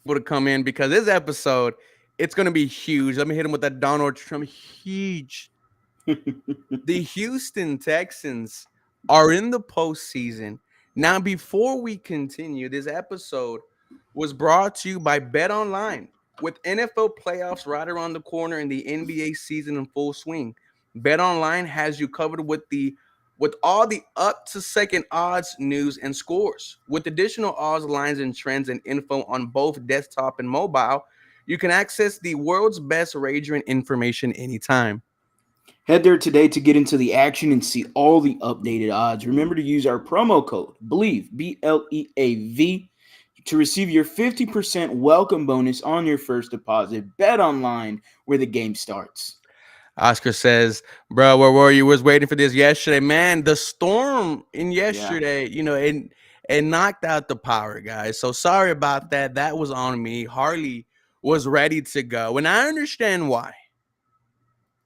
to come in because this episode, it's going to be huge. Let me hit him with that Donald Trump. Huge. The Houston Texans are in the postseason. Now, before we continue, this episode was brought to you by Bet Online. With NFL playoffs right around the corner and the NBA season in full swing, Bet Online has you covered with all the up to second odds, news, and scores. With additional odds, lines, and trends and info on both desktop and mobile, you can access the world's best wagering information anytime. Head there today to get into the action and see all the updated odds. Remember to use our promo code BLEAV, BLEAV, to receive your 50% welcome bonus on your first deposit. Bet online where the game starts. Oscar says, "Bro, where were you? Was waiting for this yesterday, man. The storm in Yeah. yesterday, it knocked out the power, guys. So sorry about that. That was on me. Harley was ready to go, and I understand why.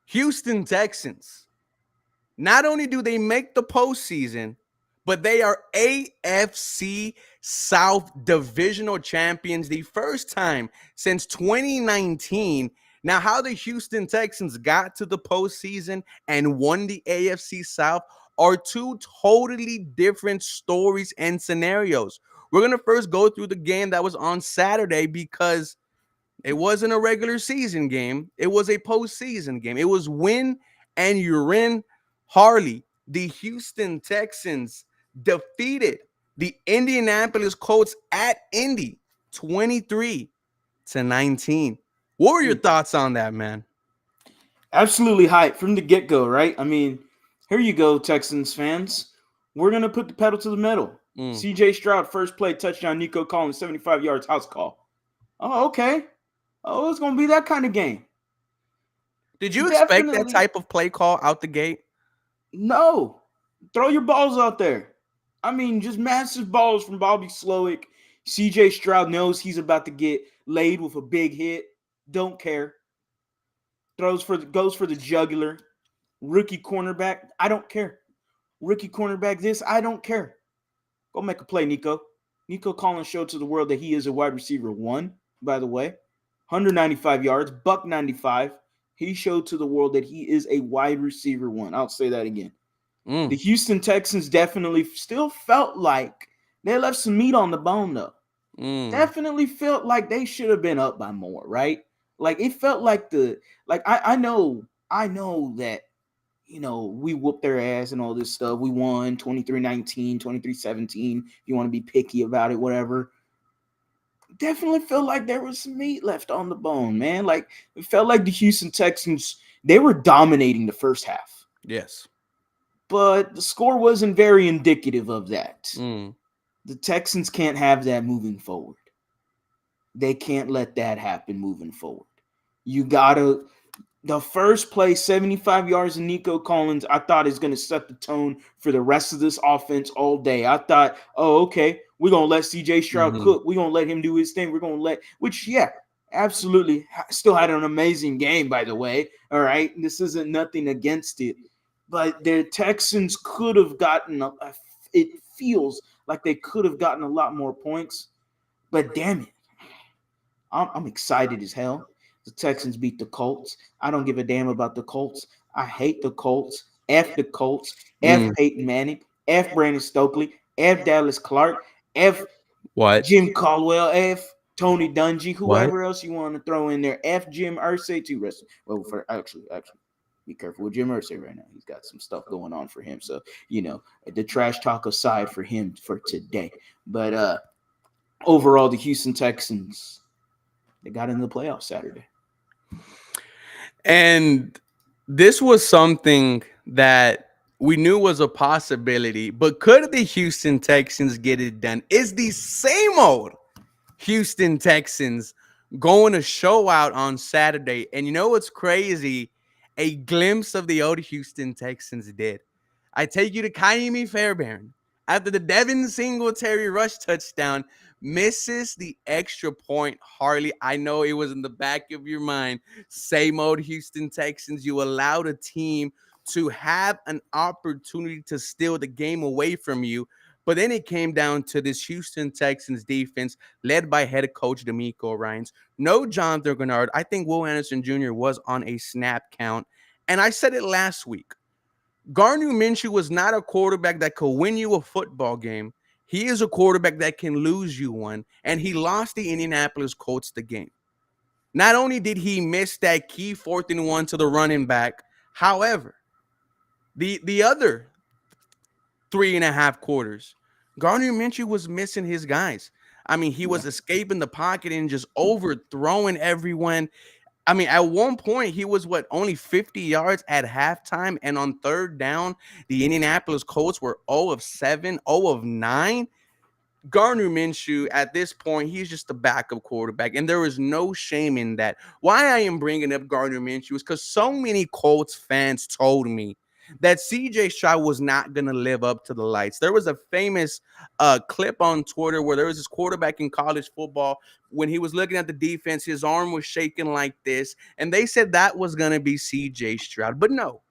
Houston Texans. Not only do they make the postseason, but they are AFC South Divisional Champions the first time since 2019. Now, how the Houston Texans got to the postseason and won the AFC South are two totally different stories and scenarios. We're going to first go through the game that was on Saturday because it wasn't a regular season game. It was a postseason game. It was win and you're in. Harley, the Houston Texans defeated the Indianapolis Colts at Indy 23-19. What were your thoughts on that, man? Absolutely hype from the get-go, right? I mean, here you go, Texans fans. We're going to put the pedal to the metal. Mm. CJ Stroud, first play, touchdown. Nico Collins, 75 yards, house call. Oh, okay. Oh, it's going to be that kind of game. Did you expect that Definitely. type of play call out the gate? No. Throw your balls out there. I mean, just massive balls from Bobby Slowick. CJ Stroud knows he's about to get laid with a big hit. Don't care. Goes for the jugular. Rookie cornerback. I don't care. Rookie cornerback this. I don't care. Go make a play, Nico. Nico Collins showed to the world that he is a wide receiver one, by the way. 195 yards, buck 95. He showed to the world that he is a wide receiver one. I'll say that again. The Mm. Houston Texans definitely still felt like they left some meat on the bone, though. Mm. Definitely felt like they should have been up by more, right? Like it felt like I know that we whooped their ass and all this stuff. We won 23-19, 23-17. If you want to be picky about it, whatever. Definitely felt like there was some meat left on the bone, man. Like it felt like the Houston Texans, they were dominating the first half. Yes. But the score wasn't very indicative of that. Mm. The Texans can't have that moving forward. They can't let that happen moving forward. You gotta the first play, 75 yards in Nico Collins, I thought is going to set the tone for the rest of this offense all day. I thought, oh, okay, we're going to let CJ Stroud Mm-hmm. cook. We're going to let him do his thing. We're going to yeah, absolutely. Still had an amazing game, by the way. All right. This isn't nothing against it. But the Texans could have it feels like they could have gotten a lot more points. But damn it, I'm excited as hell. The Texans beat the Colts. I don't give a damn about the Colts. I hate the Colts. F the Colts. F Mm. Peyton Manning. F Brandon Stokely. F Dallas Clark. F What? Jim Caldwell. F Tony Dungy. What? Whoever else you want to throw in there. F Jim Irsay too. Well, for actually, be careful with Jim Irsay right now. He's got some stuff going on for him. So the trash talk aside for him for today. But overall, the Houston Texans, they got into the playoffs Saturday. And this was something that we knew was a possibility, but could the Houston Texans get it done? Is the same old Houston Texans going to show out on Saturday? And you know what's crazy? A glimpse of the old Houston Texans did. I take you to Kaimi Fairbairn. After the Devin Singletary rush touchdown, misses the extra point. Harley, I know it was in the back of your mind. Same old Houston Texans. You allowed a team to have an opportunity to steal the game away from you But then it came down to this Houston Texans defense led by head coach D'Amico Ryans. No Jonathan Grenard. I think Will Anderson Jr. was on a snap count. And I said it last week. Gardner Minshew was not a quarterback that could win you a football game. He is a quarterback that can lose you one. And he lost the Indianapolis Colts the game. Not only did he miss that key 4th and 1 to the running back, however, the other 3.5 quarters, Gardner Minshew was missing his guys. I mean, he was Yeah. escaping the pocket and just overthrowing everyone. I mean, at one point, he was only 50 yards at halftime. And on third down, the Indianapolis Colts were 0 of 7, 0 of 9. Gardner Minshew, at this point, he's just a backup quarterback, and there is no shame in that. Why I am bringing up Gardner Minshew is because so many Colts fans told me that CJ Stroud was not going to live up to the lights. There was a famous clip on Twitter where there was this quarterback in college football. When he was looking at the defense, his arm was shaking like this, and they said that was going to be CJ Stroud. But no,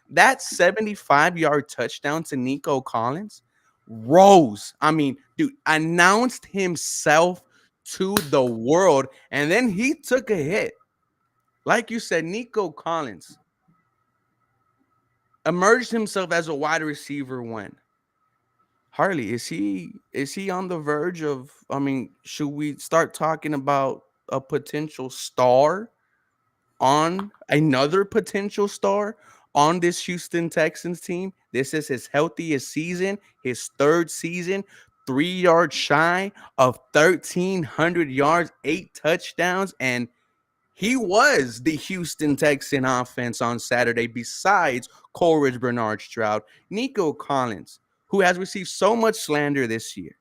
that 75-yard touchdown to Nico Collins rose. I mean, dude, announced himself to the world, and then he took a hit. Like you said, Nico Collins emerged himself as a wide receiver when. Harley, is he on the verge of, I mean, should we start talking about a potential star on another potential star on this Houston Texans team? This is his healthiest season, his third season, 3 yards shy of 1,300 yards, 8 touchdowns, and he was the Houston Texan offense on Saturday, besides Coleridge Bernard Stroud. Nico Collins, who has received so much slander this year,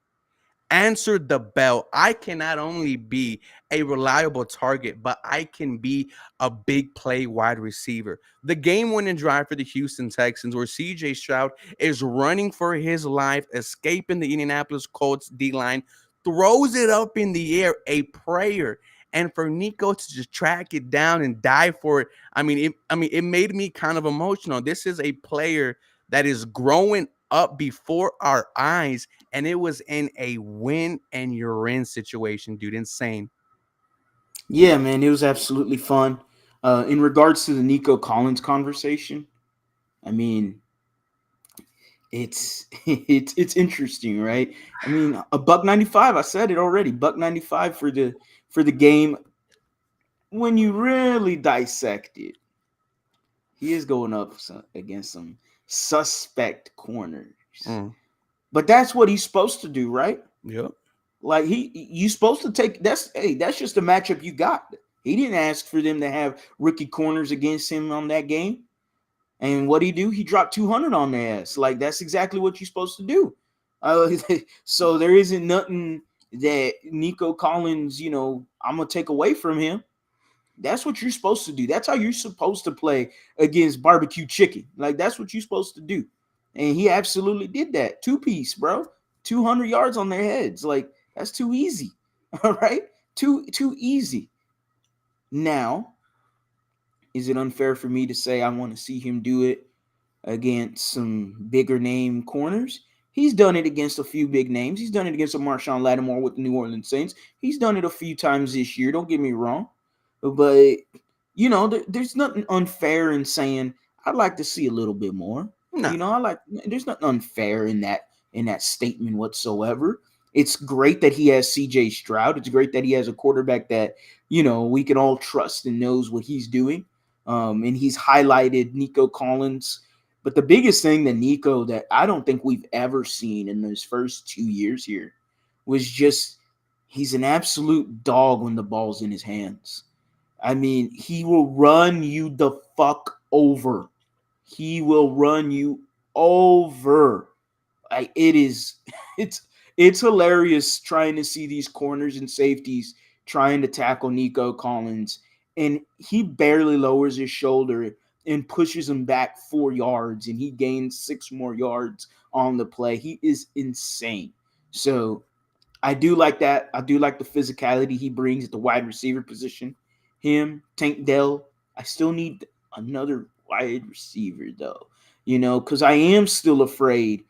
answered the bell. I can not only be a reliable target, but I can be a big play wide receiver. The game winning drive for the Houston Texans, where CJ Stroud is running for his life, escaping the Indianapolis Colts D line, throws it up in the air, a prayer. And for Nico to just track it down and die for it, it made me kind of emotional. This is a player that is growing up before our eyes, and it was in a win and you're in situation, dude. Insane. Yeah, man, it was absolutely fun. In regards to the Nico Collins conversation, I mean, it's interesting, right? I mean, a buck 95. I said it already. Buck 95 for the game. When you really dissect it, he is going up against some suspect corners. Mm. But that's what he's supposed to do, right? Yep. Like you supposed to take that's just a matchup you got. He didn't ask for them to have rookie corners against him on that game. And what he do? He dropped 200 on their ass. Like that's exactly what you're supposed to do. Uh, so there isn't nothing that Nico Collins, I'm gonna take away from him. That's what you're supposed to do. That's how you're supposed to play against barbecue chicken. Like that's what you're supposed to do. And he absolutely did that. Two-piece, bro. 200 yards on their heads. Like that's too easy. All right? Too easy. Now, is it unfair for me to say I want to see him do it against some bigger name corners? He's done it against a few big names. He's done it against a Marshawn Lattimore with the New Orleans Saints. He's done it a few times this year. Don't get me wrong. But, there's nothing unfair in saying I'd like to see a little bit more. No. There's nothing unfair in that statement whatsoever. It's great that he has CJ Stroud. It's great that he has a quarterback that, we can all trust and knows what he's doing. And he's highlighted Nico Collins. But the biggest thing that I don't think we've ever seen in those first 2 years here was just he's an absolute dog when the ball's in his hands. I mean, he will run you the fuck over. He will run you over. It's it's hilarious trying to see these corners and safeties trying to tackle Nico Collins, and he barely lowers his shoulder and pushes him back 4 yards, and he gains 6 more yards on the play. He is insane. So I do like that. I do like the physicality he brings at the wide receiver position. Him, Tank Dell. I still need another wide receiver though, because I am still afraid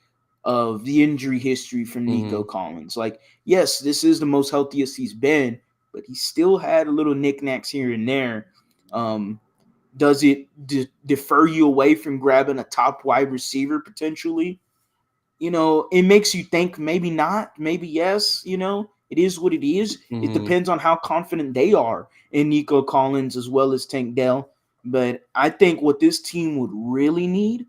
of the injury history from Nico Mm-hmm. Collins. Like, yes, this is the most healthiest he's been, but he still had a little knickknacks here and there. Um, does it defer you away from grabbing a top wide receiver potentially? It makes you think maybe not, maybe yes. It is what it is. It Mm-hmm. depends on how confident they are in Nico Collins as well as Tank Dell. But I think what this team would really need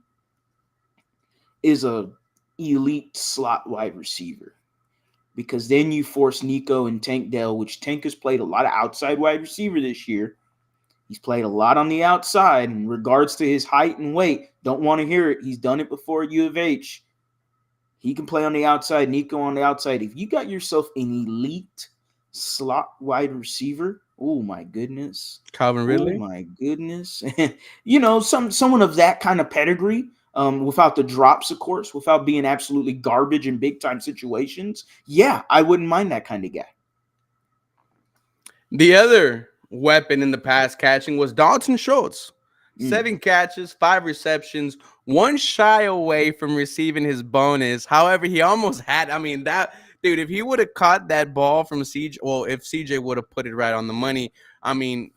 is a elite slot wide receiver, because then you force Nico and Tank Dell, which Tank has played a lot of outside wide receiver this year. He's played a lot on the outside in regards to his height and weight. Don't want to hear it. He's done it before at U of H. He can play on the outside, Nico on the outside. If you got yourself an elite slot wide receiver, oh my goodness. Calvin Oh Ridley. my goodness. Someone of that kind of pedigree, without the drops, of course, without being absolutely garbage in big time situations. Yeah, I wouldn't mind that kind of guy. The other weapon in the pass catching was Dalton Schultz. Mm. 7 catches, 5 receptions, one shy away from receiving his bonus. However, he almost had. I mean, that dude, if he would have caught that ball from CJ, well, if CJ would have put it right on the money, I mean,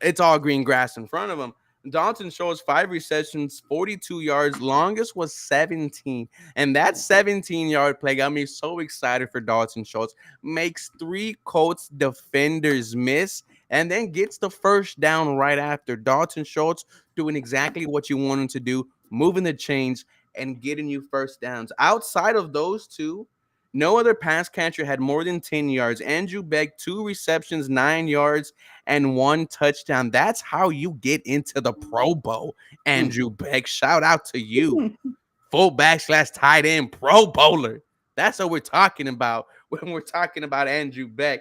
it's all green grass in front of him. Dalton shows 5 receptions, 42 yards. Longest was 17. And that 17-yard play got me so excited for Dalton Schultz. Makes 3 Colts defenders miss and then gets the first down right after. Dalton Schultz doing exactly what you want him to do, moving the chains and getting you first downs. Outside of those two, no other pass catcher had more than 10 yards. Andrew Beck, 2 receptions, 9 yards, and 1 touchdown. That's how you get into the Pro Bowl, Mm. Andrew Beck. Shout out to you, fullback slash tight end Pro Bowler. That's what we're talking about when we're talking about Andrew Beck.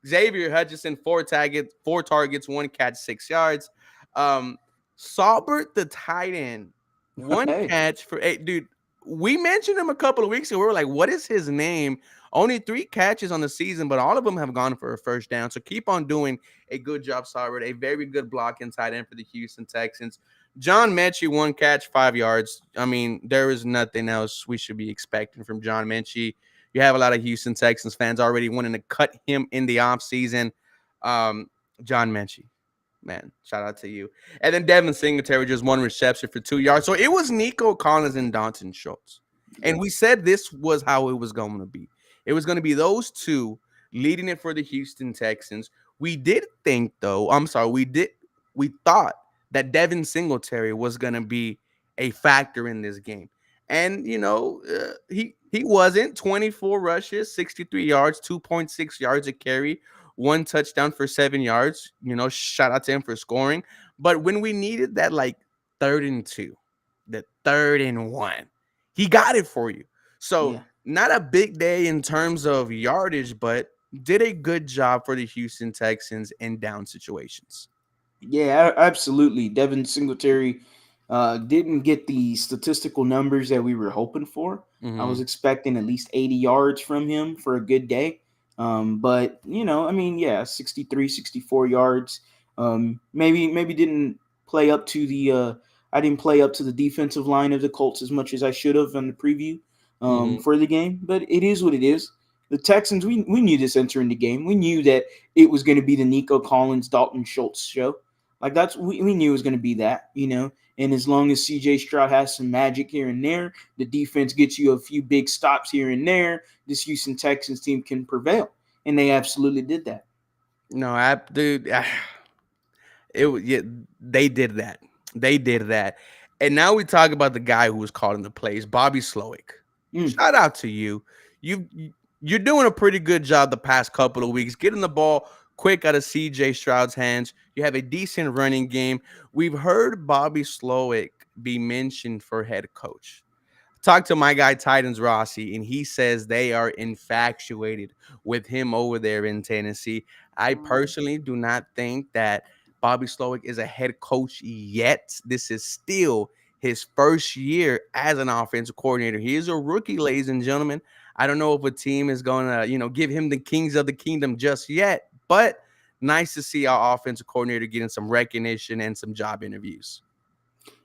Xavier Hutchinson, 4 targets, 1 catch, 6 yards. Um, Saubert, the tight end, one Hey. catch for 8. Dude, we mentioned him a couple of weeks ago. We were like, what is his name? Only 3 catches on the season, but all of them have gone for a first down. So keep on doing a good job, Saubert. A very good blocking tight end for the Houston Texans. John Mechie, 1 catch, 5 yards. I mean, there is nothing else we should be expecting from John Mechie. You have a lot of Houston Texans fans already wanting to cut him in the offseason. John Mechie, man, shout out to you. And then Devin Singletary, just 1 reception for 2 yards. So it was Nico Collins and Dalton Schultz. And we said this was how it was going to be. It was going to be those two leading it for the Houston Texans. We did think, though, we thought that Devin Singletary was going to be a factor in this game. And, he wasn't. 24 rushes, 63 yards, 2.6 yards a carry, 1 touchdown for 7 yards. Shout out to him for scoring. But when we needed that, like, 3rd and 2, the 3rd and 1, he got it for you. So, Yeah. not a big day in terms of yardage, but did a good job for the Houston Texans in down situations. Yeah, absolutely. Devin Singletary didn't get the statistical numbers that we were hoping for. I Mm-hmm. was expecting at least 80 yards from him for a good day. But, I mean, yeah, 63, 64 yards. Maybe didn't play up to I didn't play up to the defensive line of the Colts as much as I should have in the preview Mm-hmm. for the game. But it is what it is. The Texans, we knew this entering the game. We knew that it was going to be the Nico Collins, Dalton Schultz show. Like we knew it was going to be that. And as long as CJ Stroud has some magic here and there, the defense gets you a few big stops here and there, this Houston Texans team can prevail. And they absolutely did that. No, dude, it was, yeah, they did that. They did that. And now we talk about the guy who was calling the plays, Bobby Slowick. Mm. Shout out to you. You you're doing a pretty good job the past couple of weeks, getting the ball quick out of CJ Stroud's hands. You have a decent running game. We've heard Bobby Slowick be mentioned for head coach. Talk to my guy Titans Rossi, and he says they are infatuated with him over there in Tennessee. I personally do not think that Bobby Slowick is a head coach yet. This is still his first year as an offensive coordinator. He is a rookie, ladies and gentlemen. I don't know if a team is going to, give him the kings of the kingdom just yet, but nice to see our offensive coordinator getting some recognition and some job interviews.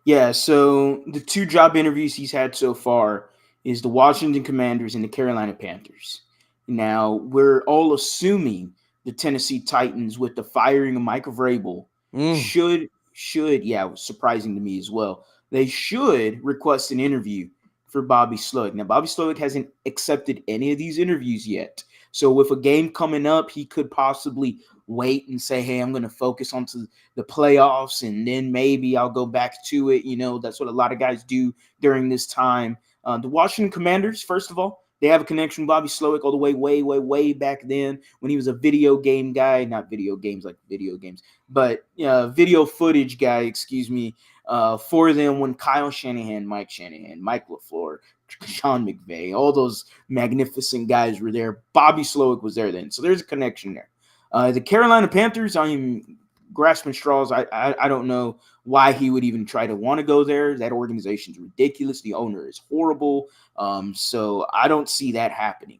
Yeah, so the 2 job interviews he's had so far, is the Washington Commanders and the Carolina Panthers. Now, we're all assuming the Tennessee Titans, with the firing of Michael Vrabel, Mm. should, yeah, it was surprising to me as well. They should request an interview for Bobby Slowick. Now, Bobby Slowick hasn't accepted any of these interviews yet. So with a game coming up, he could possibly wait and say, hey, I'm going to focus on to the playoffs, and then maybe I'll go back to it. That's what a lot of guys do during this time. The Washington Commanders, first of all, they have a connection with Bobby Slowick all the way, way back then when he was a video game guy. Not video games like video games, but video footage guy, excuse me, for them when Kyle Shanahan, Mike LaFleur, Sean McVay, all those magnificent guys were there. Bobby Slowick was there then. So there's a connection there. The Carolina Panthers, I'm grasping straws. I don't know why he would even try to want to go there. That organization's ridiculous. The owner is horrible. So I don't see that happening.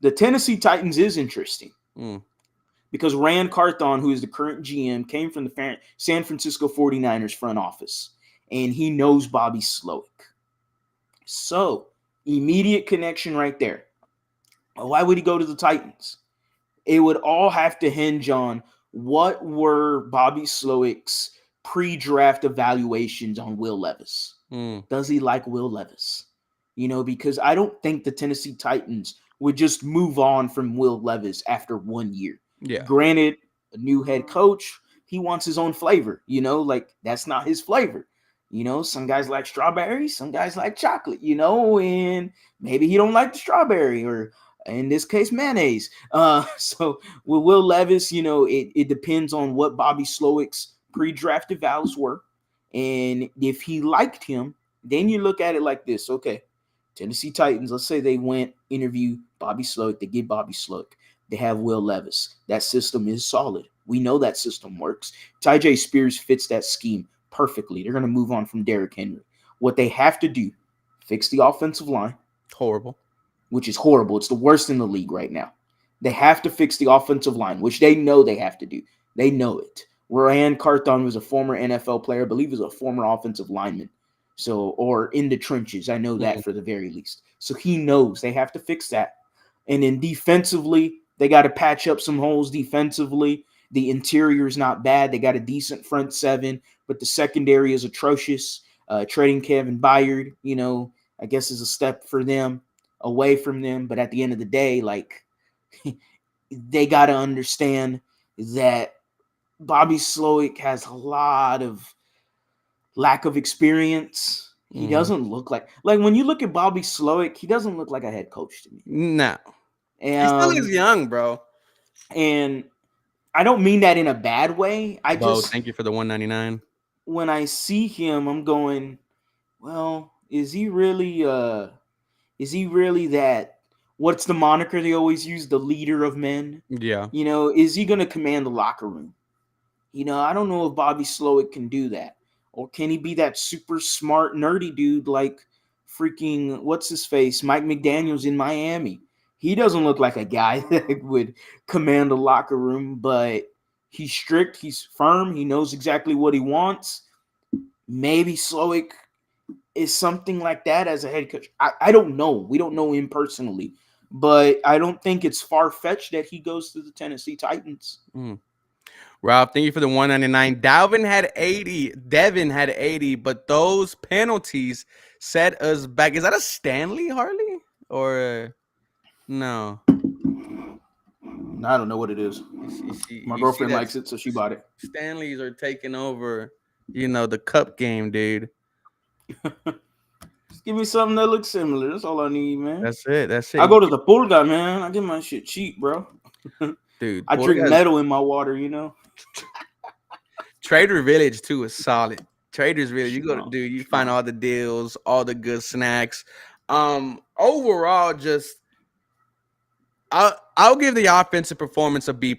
The Tennessee Titans is interesting because Rand Carthon, who is the current GM, came from the San Francisco 49ers front office, and he knows Bobby Slowick. So immediate connection right there. Why would he go to the Titans? It would all have to hinge on what were Bobby Slowick's pre-draft evaluations on Will Levis. Does he like Will Levis? Because I don't think the Tennessee Titans would just move on from Will Levis after 1 year. Yeah. Granted, a new head coach, he wants his own flavor. Like that's not his flavor. Some guys like strawberry, some guys like chocolate, and maybe he don't like the strawberry, or in this case, mayonnaise. So with Will Levis, it depends on what Bobby Slowick's pre-draft evals were. And if he liked him, then you look at it like this. Okay, Tennessee Titans, let's say they went interview Bobby Slowick. They get Bobby Slowick. They have Will Levis. That system is solid. We know that system works. Ty Spears fits that scheme perfectly. They're going to move on from Derrick Henry. What they have to do, fix the offensive line. Horrible. Which is horrible. It's the worst in the league right now. They have to fix the offensive line, which they know they have to do. They know it. Rand Carthon was a former NFL player. I believe he was a former offensive lineman. Or in the trenches. I know that for the very least. So he knows they have to fix that. And then defensively, they got to patch up some holes defensively. The interior is not bad. They got a decent front seven, but the secondary is atrocious. Trading Kevin Byard, I guess is a step for them away from them. But at the end of the day, they got to understand that Bobby Slowick has a lot of lack of experience. He doesn't look like when you look at Bobby Slowick, he doesn't look like a head coach to me. No. He still is young, bro. And I don't mean that in a bad way. Thank you for the $1.99. When I see him, I'm going, well, is he really that, what's the moniker they always use? The leader of men? Yeah. Is he going to command the locker room? I don't know if Bobby Slowick can do that. Or can he be that super smart, nerdy dude like freaking, what's his face, Mike McDaniels in Miami? He doesn't look like a guy that would command a locker room, but he's strict, he's firm, he knows exactly what he wants. Maybe Slowick is something like that as a head coach. I don't know. We don't know him personally, but I don't think it's far-fetched that he goes to the Tennessee Titans. Rob, thank you for the $1.99. Devin had 80, but those penalties set us back. Is that a Stanley, Harley? Or no? I don't know what it is. My girlfriend likes it, so she bought it. Stanleys are taking over, the cup game, dude. Just give me something that looks similar. That's all I need, man. That's it. I go to the Pulga, man. I get my shit cheap, bro. Dude, I drink metal in my water, Trader Village too is solid. Traders Village, you go to you find all the deals, all the good snacks. Overall, just I'll give the offensive performance a B+.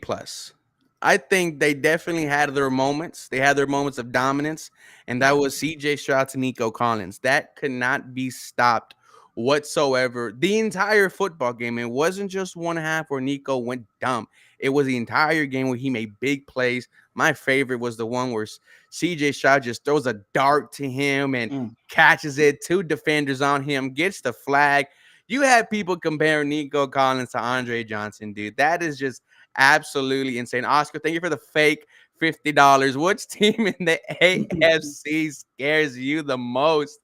I think they definitely had their moments. They had their moments of dominance, and that was CJ Stroud to Nico Collins. That could not be stopped whatsoever. The entire football game. It wasn't just one half where Nico went dumb. It was the entire game where he made big plays. My favorite was the one where CJ Stroud just throws a dart to him and Mm. catches it. Two defenders on him, gets the flag. You had people comparing Nico Collins to Andre Johnson, dude. That is just absolutely insane. Oscar, thank you for the fake $50. Which team in the AFC scares you the most?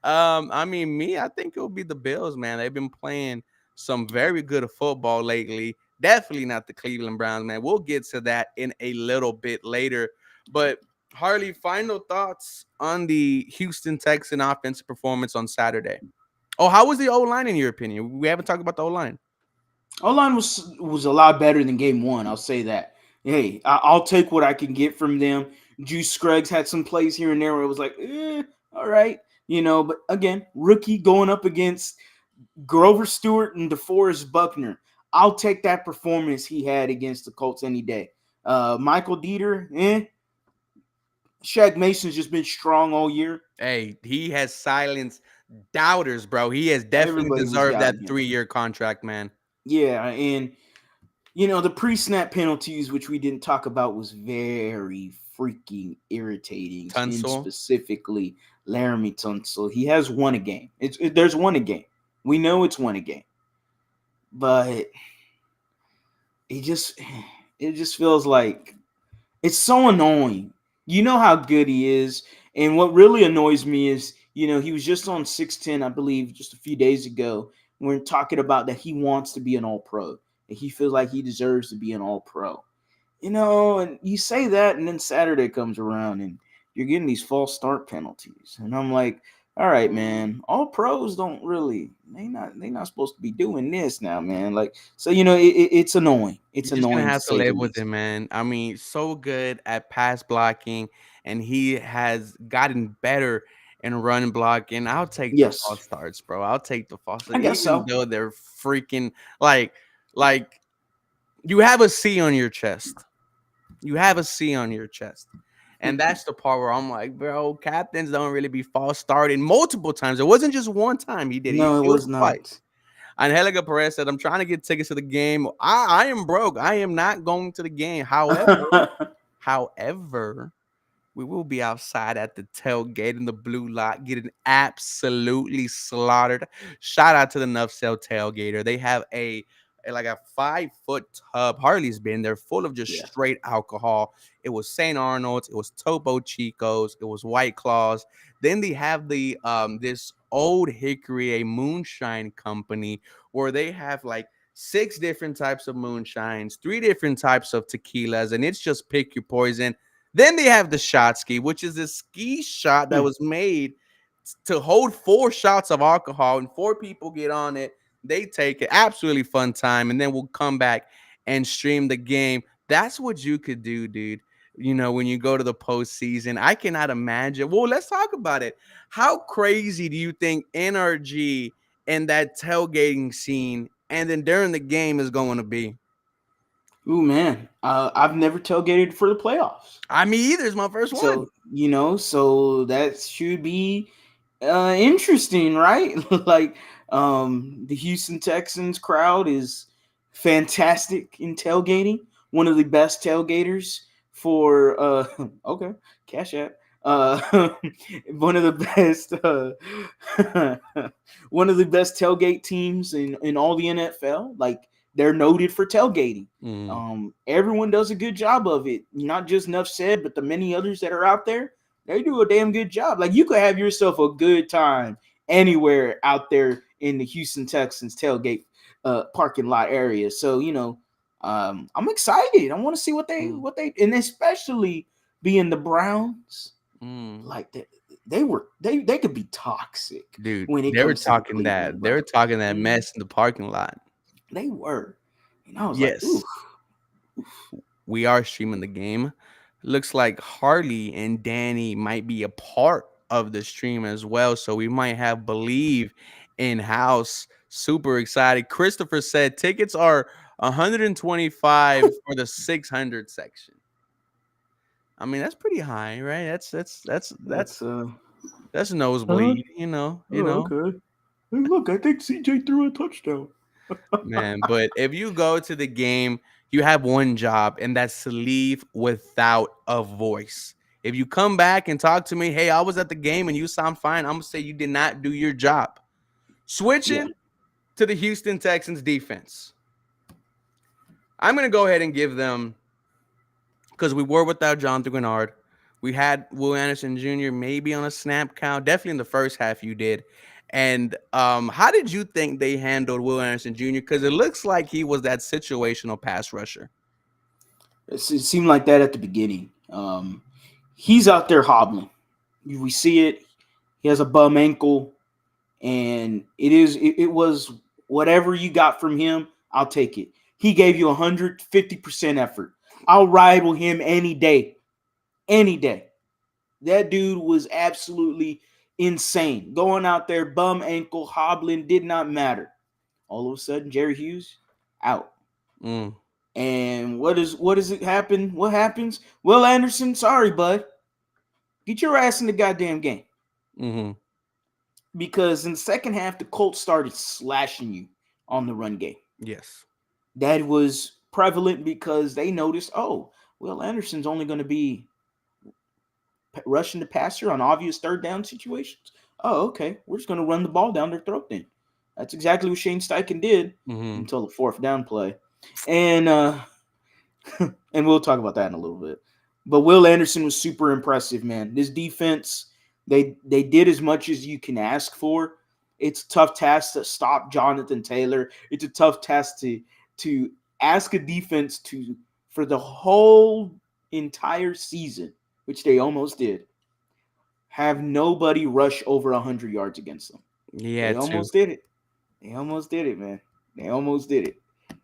I mean, me, I think it'll be the Bills, man. They've been playing some very good football lately. Definitely not the Cleveland Browns, man. We'll get to that in a little bit later. But Harley, final thoughts on the Houston Texan offensive performance on Saturday. Oh, how was the O line in your opinion? We haven't talked about the O line. O-line was a lot better than game one. I'll say that. Hey, I'll take what I can get from them. Juice Scruggs had some plays here and there where it was like, all right, But again, rookie going up against Grover Stewart and DeForest Buckner. I'll take that performance he had against the Colts any day. Michael Dieter, Shaq Mason's just been strong all year. Hey, he has silenced doubters, bro. He has definitely Everybody was deserved that doubting him. 3-year contract, man. Yeah, and the pre-snap penalties, which we didn't talk about, was very freaking irritating. And Tunsil. specifically, Laramie Tunsil. He has won a game. There's one a game. We know it's one a game, but it just feels like it's so annoying. You know how good he is, and what really annoys me is, he was just on 610, I believe, just a few days ago. We're talking about that he wants to be an All-Pro, and he feels like he deserves to be an All-Pro. And you say that, and then Saturday comes around, and you're getting these false start penalties, and I'm like, all right, man, all pros don't really they not supposed to be doing this now, man. Like, so it's annoying. It's You're just gonna annoying to have to say the live with least. him, man. I mean, so good at pass blocking, and he has gotten better in run blocking. I'll take the Yes, false starts, bro. I'll take the false I starts, guess even so. though they're freaking like you have a C on your chest. You have a C on your chest. And that's the part where I'm like, bro, captains don't really be false starting multiple times. It wasn't just one time he did it. No, it It was was twice. not. Angelica Perez said, I'm trying to get tickets to the game. I am broke. I am not going to the game. However, we will be outside at the tailgate in the blue lot getting absolutely slaughtered. Shout out to the Nuff Cell tailgater. They have like a 5-foot tub. Harley's been there, full of just Yeah. straight alcohol. It was St. Arnold's, it was Topo Chico's, it was White Claws. Then they have the this old hickory, a moonshine company, where they have like 6 different types of moonshines, 3 different types of tequilas, and it's just pick your poison. Then they have the shot ski, which is a ski shot that Hmm. was made to hold 4 shots of alcohol, and 4 people get on it. They take it. Absolutely fun time. And then we'll come back and stream the game. That's what you could do, dude. When you go to the postseason, I cannot imagine. Well, let's talk about it. How crazy do you think NRG and that tailgating scene and then during the game is going to be? Ooh, man, I've never tailgated for the playoffs. I mean, either is my first one. So that should be interesting, right? Like, the Houston Texans crowd is fantastic in tailgating. One of the best tailgaters for okay, Cash App. One of the best one of the best tailgate teams in all the NFL. Like, they're noted for tailgating. Mm. Everyone does a good job of it. Not just Nuff said, but the many others that are out there, they do a damn good job. Like, you could have yourself a good time anywhere out there in the Houston Texans tailgate parking lot area. So I'm excited. I want to see Mm. what they and especially being the Browns, Mm. like they could be toxic Dude, when it they were comes to the talking Cleveland that. They were Browns. talking that Mhm. mess in the parking lot. They were, and I was like, ooh, Yes, we are streaming the game. Looks like Harley and Danny might be a part of the stream as well. So we might have Believe in house. Super excited. Christopher said tickets are 125 for the 600 section. I mean, that's pretty high, right? That's that's that's nosebleed, oh, okay. Hey, look, I think CJ threw a touchdown. Man, but if you go to the game, you have one job, and that's to leave without a voice. If you come back and talk to me, hey, I was at the game and you sound fine, I'm gonna say you did not do your job. Yeah. Switching to the Houston Texans defense, I'm gonna go ahead and give them, because we were without Jonathan Grenard. We had Will Anderson Jr. maybe on a snap count, definitely in the first half. You did. And how did you think they handled Will Anderson Jr.? Because it looks like he was that situational pass rusher. It seemed like that at the beginning. He's out there hobbling. We see it. He has a bum ankle, and it was whatever you got from him. I'll take it. He gave you 150% effort. I'll ride with him any day, any day. That dude was absolutely insane. Going out there, bum ankle, hobbling, did not matter. All of a sudden, Jerry Hughes out. Mm, And what does it happen? What happens? Will Anderson, sorry, bud. Get your ass in the goddamn game. mm-hmm. Because in the second half, the Colts started slashing you on the run game. Yes. That was prevalent because they noticed, oh, Will Anderson's only going to be rushing the passer on obvious third down situations. Oh, okay. We're just going to run the ball down their throat then. That's exactly what Shane Steichen did Mm-hmm. until the fourth down play. And and we'll talk about that in a little bit. But Will Anderson was super impressive, man. This defense, they did as much as you can ask for. It's a tough task to stop Jonathan Taylor. It's a tough task to ask a defense to for the whole entire season, which they almost did, have nobody rush over 100 yards against them. Yeah, They too. almost did it. They almost did it, man. They almost did it.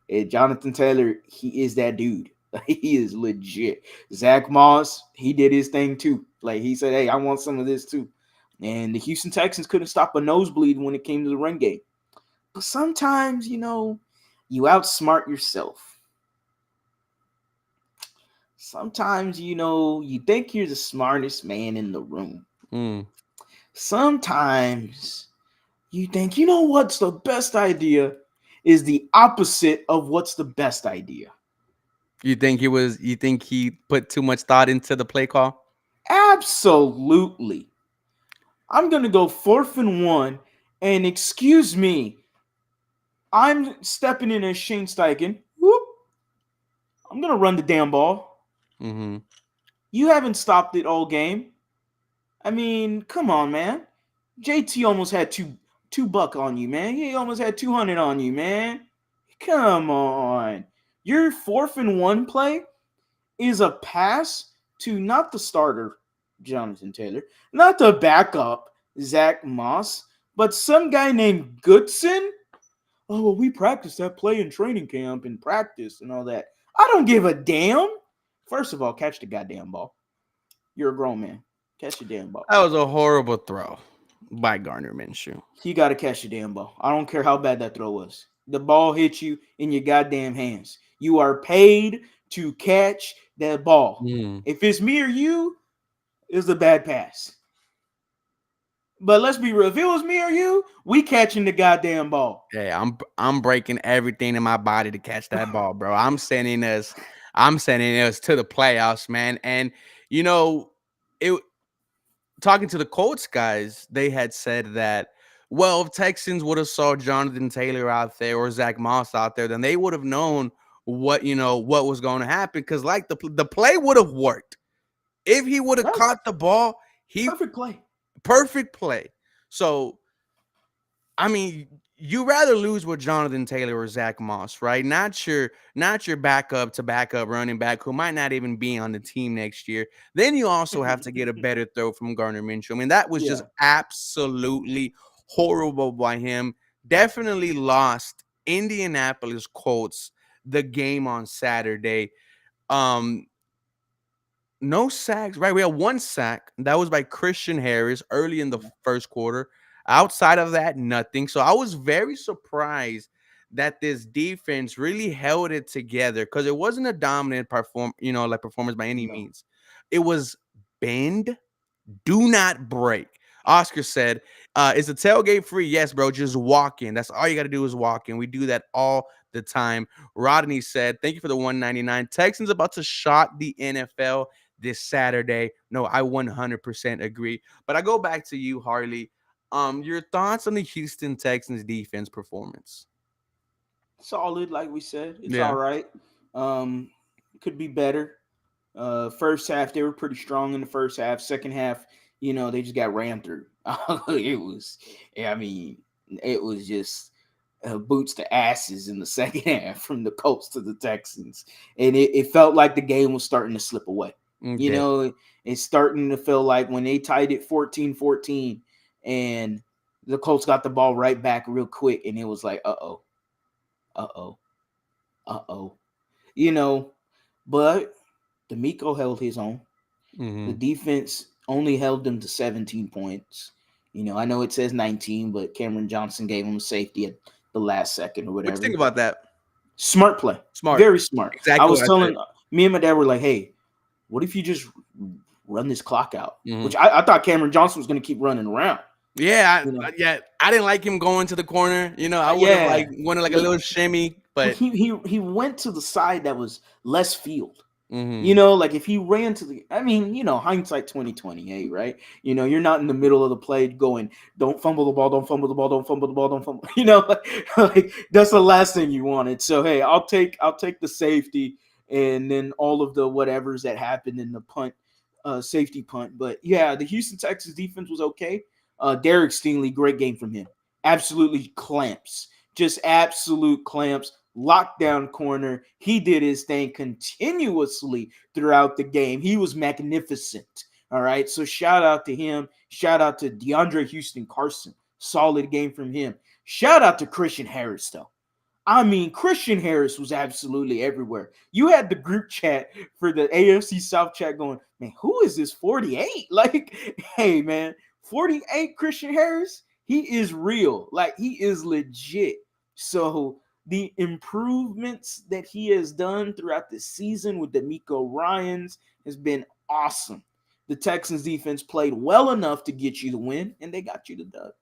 And Jonathan Taylor, he is that dude. He is legit. Zach Moss, he did his thing too. Like he said, hey, I want some of this too. And the Houston Texans couldn't stop a nosebleed when it came to the run game. But sometimes, you outsmart yourself. Sometimes, you think you're the smartest man in the room. Mm. Sometimes you think, what's the best idea is the opposite of what's the best idea. You think he put too much thought into the play call? Absolutely. I'm going to go 4th and 1. And excuse me, I'm stepping in as Shane Steichen. Whoop. I'm going to run the damn ball. Mm-hmm. You haven't stopped it all game. I mean, come on, man. JT almost had two buck on you, man. He almost had 200 on you, man. Come on. Your 4th and 1 play is a pass to not the starter, Jonathan Taylor, not the backup, Zach Moss, but some guy named Goodson. Oh, well, we practiced that play in training camp and practice and all that. I don't give a damn. First of all, catch the goddamn ball. You're a grown man. Catch the damn ball. That was a horrible throw by Gardner Minshew. You got to catch the damn ball. I don't care how bad that throw was. The ball hit you in your goddamn hands. You are paid to catch that ball. Mm. If it's me or you, it's a bad pass. But let's be real. If it was me or you, we catching the goddamn ball. Hey, I'm breaking everything in my body to catch that ball, bro. I'm sending us to the playoffs, man. And it talking to the Colts guys, they had said that, well, if Texans would have saw Jonathan Taylor out there or Zach Moss out there, then they would have known what was going to happen. Because like the play would have worked if he would have That's caught the ball. He perfect play. perfect play. So I mean, you rather lose with Jonathan Taylor or Zach Moss, right? Not your backup to backup running back who might not even be on the team next year. Then you also have to get a better throw from Gardner Minshew. I mean, that was just Yeah. absolutely horrible by him. Definitely lost Indianapolis Colts the game on Saturday. Um, no sacks, right? We had one sack. That was by Christian Harris early in the first quarter. Outside of that, nothing. So I was very surprised that this defense really held it together because it wasn't a dominant performance by any No. means. It was bend, do not break. Oscar said, is the tailgate free? Yes, bro. Just walk in. That's all you got to do is walk in. We do that all the time. Rodney said, thank you for the 199. Texans about to shot the NFL this Saturday. No, I 100% agree. But I go back to you, Harley. Your thoughts on the Houston Texans defense performance? Solid, like we said. It's all Yeah. right. Um, could be better. First half, they were pretty strong in the first half. Second half, they just got ran through. it was, I mean, it was just boots to asses in the second half from the Colts to the Texans. And it felt like the game was starting to slip away. You Okay. know, it's starting to feel like when they tied it 14-14 and the Colts got the ball right back real quick, and it was like, uh-oh, uh-oh, uh-oh. You know, but D'Amico held his own. The Mm-hmm. defense only held them to 17 points. I know it says 19, but Cameron Johnson gave him a safety at the last second or What you think whatever. about that? Smart play. Smart. Very smart. I Exactly was what I said. telling me and my dad were like, hey, what if you just run this clock out? Mm-hmm. Which I thought Cameron Johnson was going to keep running around. Yeah, You know, yeah. I didn't like him going to the corner. I would have yeah. like wanted like a But little shimmy, but but he went to the side that was less field. mm-hmm. Like if he ran to hindsight 2020, hey, right? You're not in the middle of the play going, don't fumble the ball, don't fumble the ball, don't fumble the ball, don't fumble. Like that's the last thing you wanted. So hey, I'll take the safety and then all of the whatevers that happened in the punt, safety punt. But yeah, the Houston Texans defense was okay. Derek Stingley, great game from him. Absolutely clamps, just absolute clamps. Lockdown corner. He did his thing continuously throughout the game. He was magnificent. All right. So shout out to him. Shout out to DeAndre Houston Carson. Solid game from him. Shout out to Christian Harris, though. I mean, Christian Harris was absolutely everywhere. You had the group chat for the AFC South chat going, man, who is this 48? Like, hey, man, 48 Christian Harris, he is real. Like, he is legit. So, the improvements that he has done throughout the season with D'Amico Ryans has been awesome. The Texans defense played well enough to get you the win, and they got you the dub.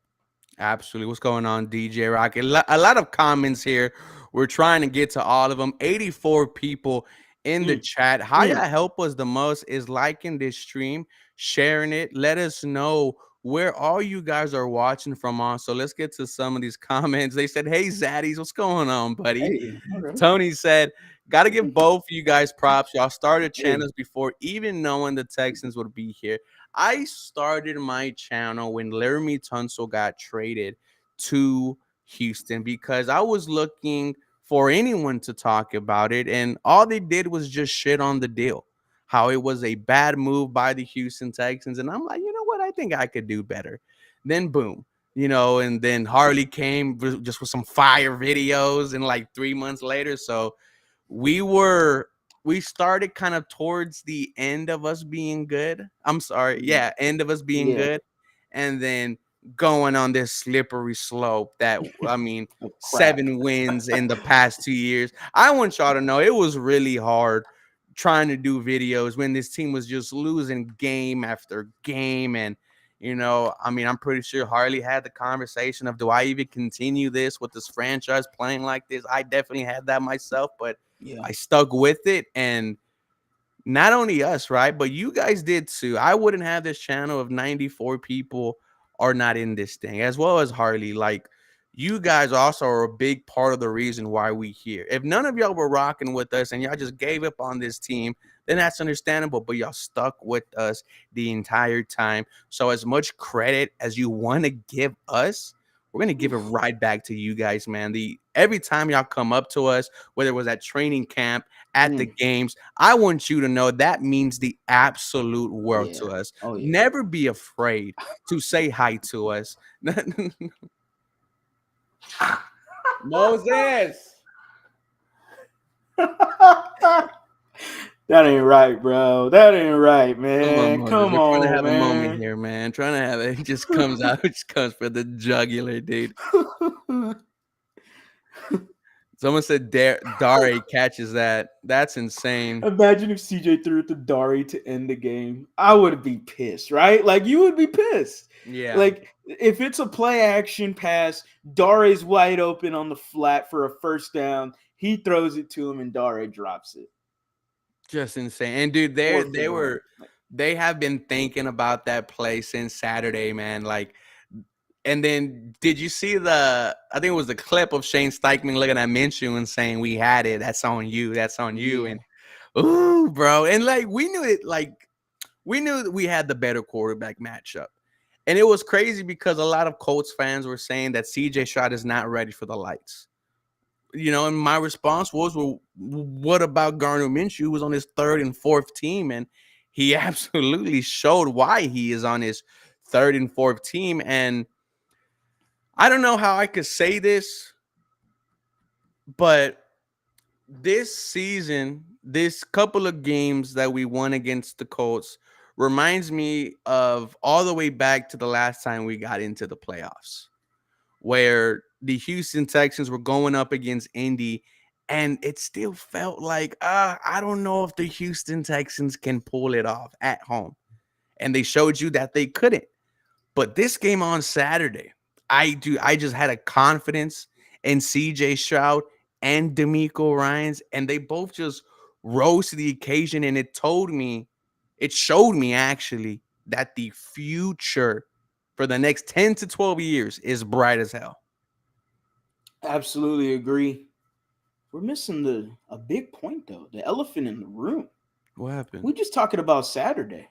Absolutely. What's going on, DJ Rocket? A lot of comments here. We're trying to get to all of them. 84 people in the Mm, chat. How y'all mm. help us the most is liking this stream, sharing it. Let us know where all you guys are watching from on. So let's get to some of these comments. They said, hey, Zaddies, what's going on, buddy? Hey, all right. Tony said, gotta give both of you guys props. Y'all started Hey. channels before even knowing the Texans would be here. I started my channel when Laramie Tunsil got traded to Houston because I was looking for anyone to talk about it, and all they did was just shit on the deal. How it was a bad move by the Houston Texans. And I'm like, you know what? I think I could do better. Then boom, and then Harley came just with some fire videos, and like 3 months later, so we were we started kind of towards the end of us being good. I'm sorry, Mm, yeah, end of us being yeah. good, and then going on this slippery slope that I mean, Oh, crap. 7 wins in the past 2 years. I want y'all to know it was really hard trying to do videos when this team was just losing game after game. And I mean, I'm pretty sure Harley had the conversation of, do I even continue this with this franchise playing like this? I definitely had that myself, but Yeah. I stuck with it. And not only us, right? But you guys did too. I wouldn't have this channel if 94 people are not in this thing, as well as Harley. Like, you guys also are a big part of the reason why we here. If none of y'all were rocking with us and y'all just gave up on this team, then that's understandable. But y'all stuck with us the entire time. So as much credit as you want to give us, we're gonna give it Oof. right back to you guys, man. Every time y'all come up to us, whether it was at training camp, at the Mm, games, I want you to know that means the absolute world yeah. to us. Oh, yeah. Never be afraid to say hi to us. Moses. That ain't right, bro. That ain't right, Come on, man. Moses. Come We're trying to on, have a moment man. here, man. Trying to have it. It just comes out. It just comes for the jugular, dude. Someone said Dare catches that. That's insane. Imagine if CJ threw it to Dari to end the game. I would be pissed, right? Like you would be pissed. Yeah, Like if it's a play action pass, Dare's wide open on the flat for a first down. He throws it to him and Dare drops it. just insane. And dude, Fourth and one. they have been thinking about that play since Saturday, man. Like, and then did you see I think it was the clip of Shane Steichman looking at Minshew and saying, "We had it. That's on you. That's on you." Yeah. And ooh, bro. And like we knew it. Like we knew that we had the better quarterback matchup. And it was crazy because a lot of Colts fans were saying that CJ Stroud is not ready for the lights. And my response was, well, what about Gardner Minshew, who was on his third and fourth team? And he absolutely showed why he is on his third and fourth team. And I don't know how I could say this, but this season, this couple of games that we won against the Colts reminds me of all the way back to the last time we got into the playoffs, where the Houston Texans were going up against Indy, and it still felt like, I don't know if the Houston Texans can pull it off at home. And they showed you that they couldn't. But this game on Saturday, I just had a confidence in CJ Stroud and D'Amico Ryans, and they both just rose to the occasion. And it showed me actually that the future for the next 10 to 12 years is bright as hell. Absolutely agree. We're missing a big point though. The elephant in the room. What happened? We just talking about Saturday.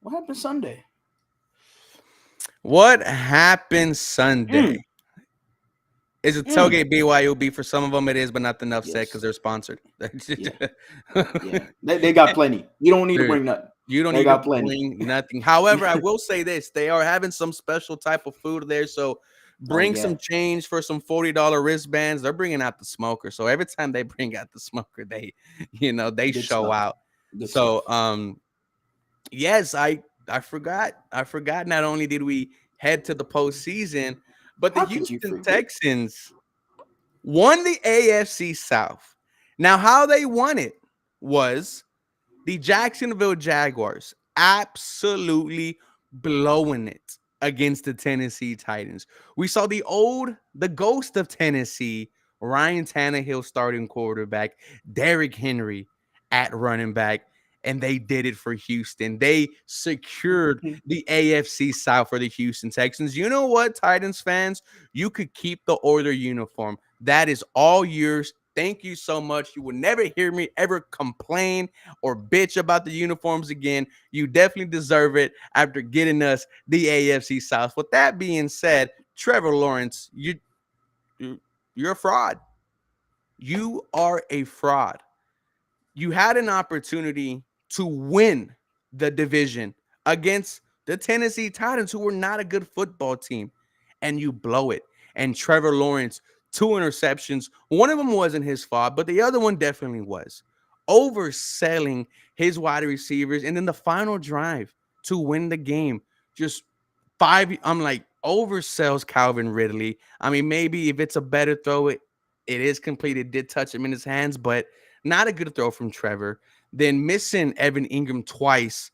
What happened Sunday? What happened Sunday? Mm. Is it tailgate BYOB? For some of them it is, but not enough said because Yes. they're sponsored. Yeah. They got plenty. You don't need to Dude, bring nothing. you don't They need to got plenty. bring nothing. However, I will say this: they are having some special type of food there. So Oh bring yeah. some change for some $40 wristbands. They're bringing out the smoker. So every time they bring out the smoker, they Good show stuff. out. Good So stuff. yes, I forgot. I forgot. Not only did we head to the postseason, but the How could you Houston forget? Texans won the AFC South. Now, how they won it was the Jacksonville Jaguars absolutely blowing it against the Tennessee Titans. We saw the ghost of Tennessee, Ryan Tannehill starting quarterback, Derrick Henry at running back, and they did it for Houston. They secured the AFC South for the Houston Texans. You know what, Titans fans? You could keep the Oiler uniform. That is all yours. Thank you so much. You will never hear me ever complain or bitch about the uniforms again. You definitely deserve it after getting us the AFC South. With that being said, Trevor Lawrence, you're a fraud. You are a fraud. You had an opportunity to win the division against the Tennessee Titans, who were not a good football team, and you blow it. And Trevor Lawrence, 2 interceptions. One of them wasn't his fault, but the other one definitely was. Overselling his wide receivers, and then the final drive to win the game, just I'm like, oversells Calvin Ridley. I mean, maybe if it's a better throw, it is completed. Did touch him in his hands, but not a good throw from Trevor. Then missing Evan Ingram twice.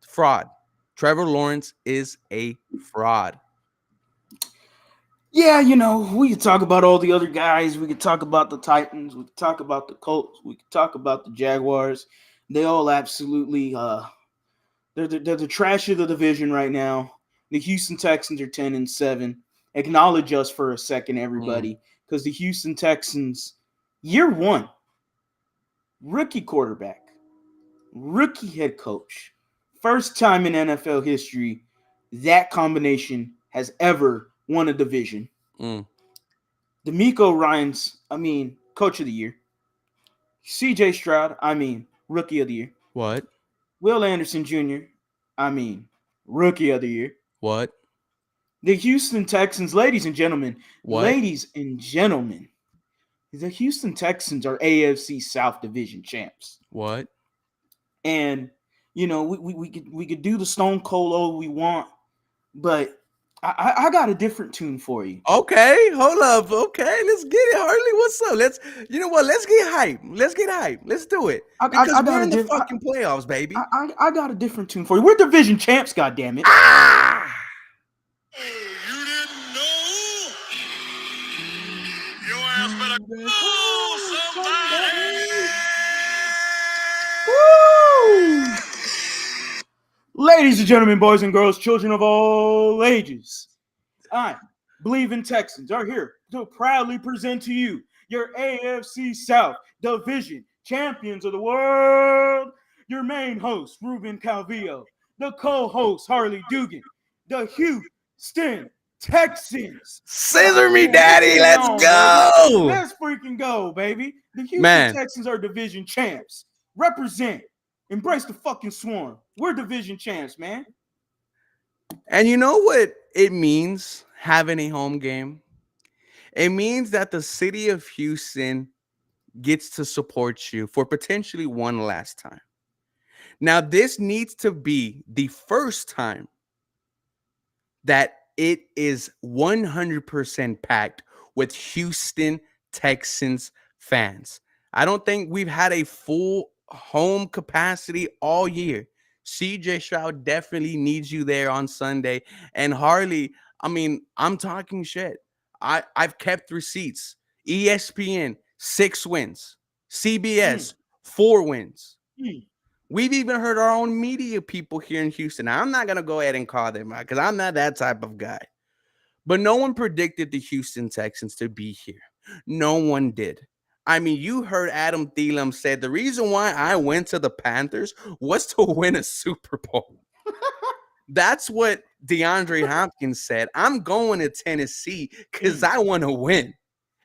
Fraud. Trevor Lawrence is a fraud. Yeah, we could talk about all the other guys. We could talk about the Titans. We could talk about the Colts. We could talk about the Jaguars. They all absolutely they're the trash of the division right now. The Houston Texans are 10-7. Acknowledge us for a second, everybody, because the Houston Texans, year one, rookie quarterback, rookie head coach, first time in NFL history that combination has ever won a division. D'Amico Ryans, coach of the year. CJ Stroud, rookie of the year. What? Will Anderson Jr., rookie of the year. What? The Houston Texans, ladies and gentlemen, What? the Houston Texans are AFC South Division champs. What? And we could do the Stone Cold all we want, but I got a different tune for you. Okay, hold up. Okay, let's get it, Harley. What's up? You know what? Let's get hype. Let's get hype. Let's do it because I we're got a in the different. fucking playoffs, baby. I got a different tune for you. We're division champs, goddammit. Ah! You didn't know? Your ass better call somebody. Woo! Ladies and gentlemen, boys and girls, children of all ages, I, Believe in Texans, are here to proudly present to you your AFC South Division champions of the world. Your main host, Ruben Calvillo, the co-host, Harley Dugan, the Houston Texans. Scissor me, Oh, let's daddy. get it Let's on, baby. go, Let's freaking go, baby. The Houston man. Texans are division champs. Represent. Embrace the fucking swarm. We're division champs, man. And you know what it means having a home game? It means that the city of Houston gets to support you for potentially one last time. Now, this needs to be the first time that it is 100% packed with Houston Texans fans. I don't think we've had a full home capacity all year. CJ Stroud definitely needs you there on Sunday. And Harley, I mean, I'm talking shit. I've kept receipts. ESPN, 6 wins. Mm, CBS, 4 wins. mm. We've even heard our own media people here in Houston. Now, I'm not going to go ahead and call them out because I'm not that type of guy. But no one predicted the Houston Texans to be here. No one did. I mean, you heard Adam Thielen said the reason why I went to the Panthers was to win a Super Bowl. That's what DeAndre Hopkins said. I'm going to Tennessee because I want to win.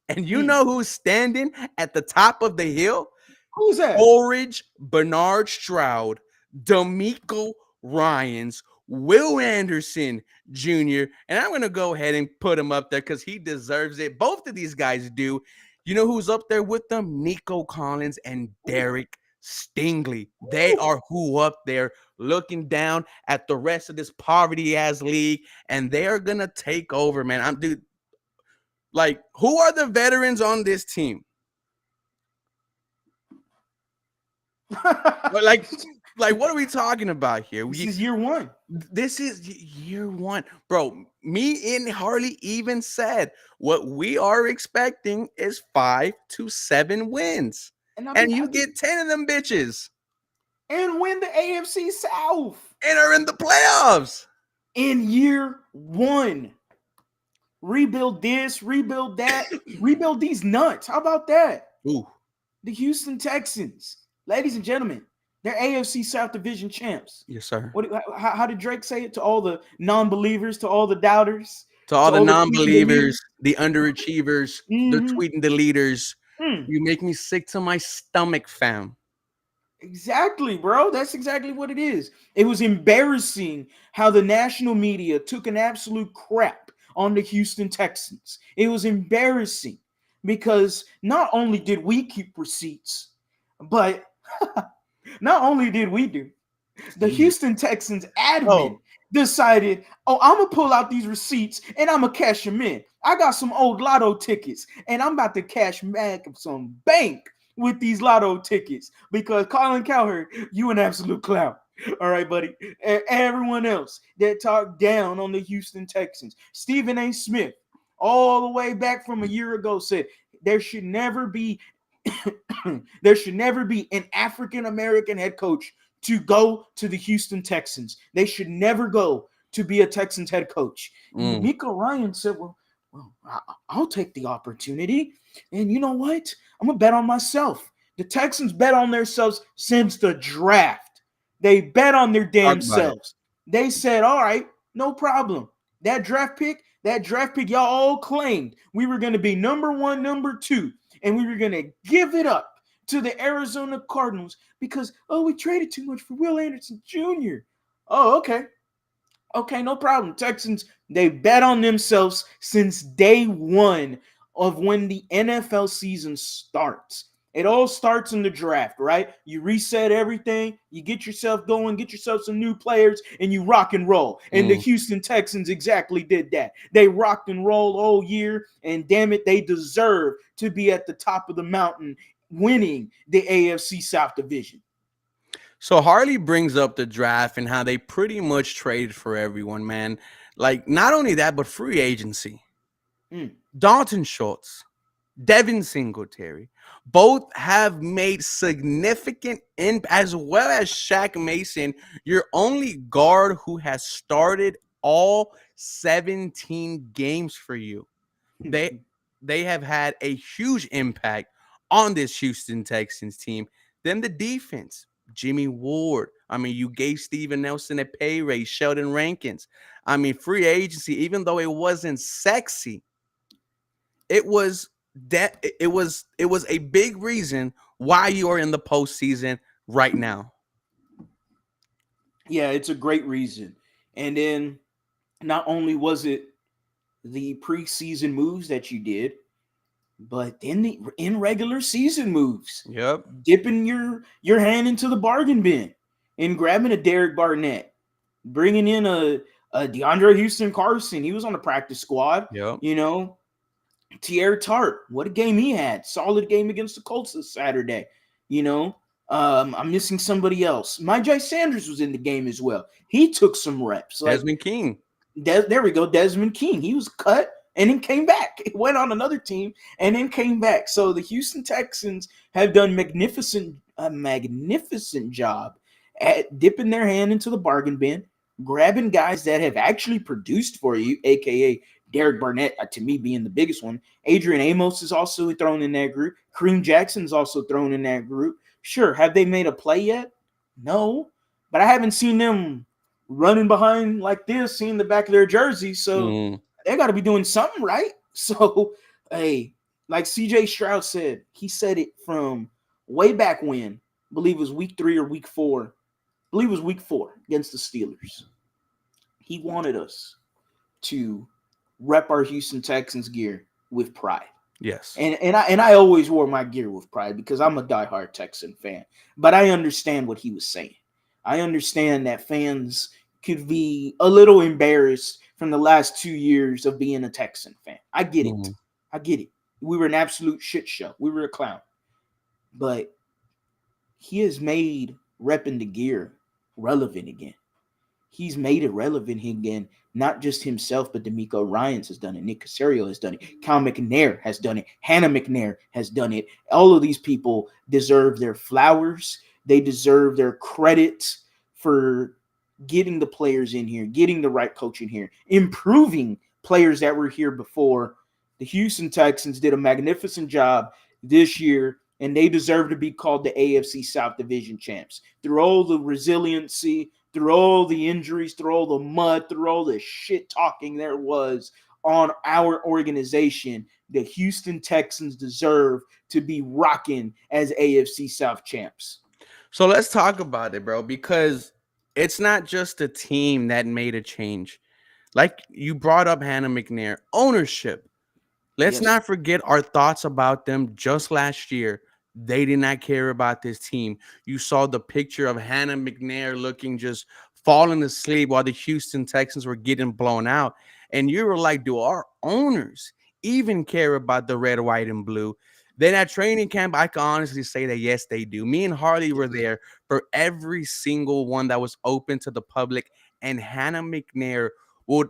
And you know who's standing at the top of the hill? Who's that? Orridge, Bernard Stroud, D'Amico Ryans, Will Anderson Jr. And I'm going to go ahead and put him up there because he deserves it. Both of these guys do. You know who's up there with them? Nico Collins and Derek Stingley. They are who up there looking down at the rest of this poverty ass league, and they are going to take over, man. Dude, like, who are the veterans on this team? like what are we talking about here? This is year one. This is year one, bro. Me and Harley even said what we are expecting is 5 to 7 wins, and you get 10 of them bitches and win the AFC South and are in the playoffs in year one. Rebuild this, rebuild that, rebuild these nuts. How about that? Ooh. The Houston Texans, ladies and gentlemen, they're AFC South Division champs. Yes, sir. How did Drake say it? To all the non-believers, to all the doubters, to all the non-believers, the underachievers, the Mhm. tweeting the leaders. Mm. You make me sick to my stomach, fam. Exactly, bro. That's exactly what it is. It was embarrassing how the national media took an absolute crap on the Houston Texans. It was embarrassing because not only did we keep receipts, but not only did we do, the Houston Texans admin decided, oh, I'm going to pull out these receipts and I'm going to cash them in. I got some old lotto tickets and I'm about to cash back some bank with these lotto tickets because Colin Cowherd, you an absolute clown. All right, buddy. Everyone else that talked down on the Houston Texans, Stephen A. Smith, all the way back from a year ago, said there should never be an African American head coach to go to the Houston Texans. They should never go to be a Texans head coach. Nico Ryan said, well, I'll take the opportunity. And you know what? I'm going to bet on myself. The Texans bet on themselves since the draft. They bet on their damn selves. They said, all right, no problem. That draft pick, y'all all claimed we were going to be number 1, number 2, and we were going to give it up to the Arizona Cardinals because, oh, we traded too much for Will Anderson Jr. Oh, okay. Okay, no problem. Texans, they bet on themselves since day one of when the NFL season starts. It all starts in the draft, right? You reset everything, you get yourself going, get yourself some new players, and you rock and roll. And the Mm. Houston Texans exactly did that. They rocked and rolled all year, and damn it, they deserve to be at the top of the mountain winning the AFC South Division. So Harley brings up the draft and how they pretty much traded for everyone, man. Like, not only that, but free agency. Mm. Dalton Schultz, Devin Singletary, both have made significant as well as Shaq Mason, your only guard who has started all 17 games for you. They they have had a huge impact on this Houston Texans team. Then the defense, Jimmy Ward. I mean, you gave Steven Nelson a pay raise, Sheldon Rankins. I mean, free agency, even though it wasn't sexy, it was it was a big reason why you are in the postseason right now. Yeah, it's a great reason. And then not only was it the preseason moves that you did, but then the in regular season moves, Yep. dipping your hand into the bargain bin and grabbing a Derek Barnett, bringing in a DeAndre Houston Carson. He was on the practice squad. Yep. You know, Tierre Tart, what a game he had! Solid game against the Colts this Saturday. You know, I'm missing somebody else. Myjai Sanders was in the game as well. He took some reps. Like Desmond King. there we go, Desmond King. He was cut and then came back. He went on another team and then came back. So the Houston Texans have done a magnificent job at dipping their hand into the bargain bin, grabbing guys that have actually produced for you, aka Derek Barnett, to me being the biggest one. Adrian Amos is also thrown in that group. Kareem Jackson's also thrown in that group. Sure, have they made a play yet? No, but I haven't seen them running behind like this, seeing the back of their jersey. So Mm. they got to be doing something right. So, hey, like CJ Stroud said, he said it from way back when, I believe it was week 3 or week 4. I believe it was week 4 against the Steelers. He wanted us to rep our Houston Texans gear with pride. Yes. And I always wore my gear with pride because I'm a diehard Texan fan. But I understand what he was saying. I understand that fans could be a little embarrassed from the last 2 years of being a Texan fan. I get it. Mhm. I get it. We were an absolute shit show. We were a clown. But he has made repping the gear relevant again. He's made it relevant again. Not just himself, but D'Amico Ryans has done it. Nick Caserio has done it. Cal McNair has done it. Hannah McNair has done it. All of these people deserve their flowers. They deserve their credit for getting the players in here, getting the right coach in here, improving players that were here before. The Houston Texans did a magnificent job this year, and they deserve to be called the AFC South Division champs. Through all the resiliency, through all the injuries, through all the mud, through all the shit talking there was on our organization, the Houston Texans deserve to be rocking as AFC South champs. So let's talk about it, bro, because it's not just a team that made a change. Like you brought up Hannah McNair, ownership. Let's Yes. not forget our thoughts about them just last year. They did not care about this team. You saw the picture of Hannah McNair looking just falling asleep while the Houston Texans were getting blown out. And you were like, do our owners even care about the red, white, and blue? Then at training camp, I can honestly say that yes, they do. Me and Harley were there for every single one that was open to the public. And Hannah McNair would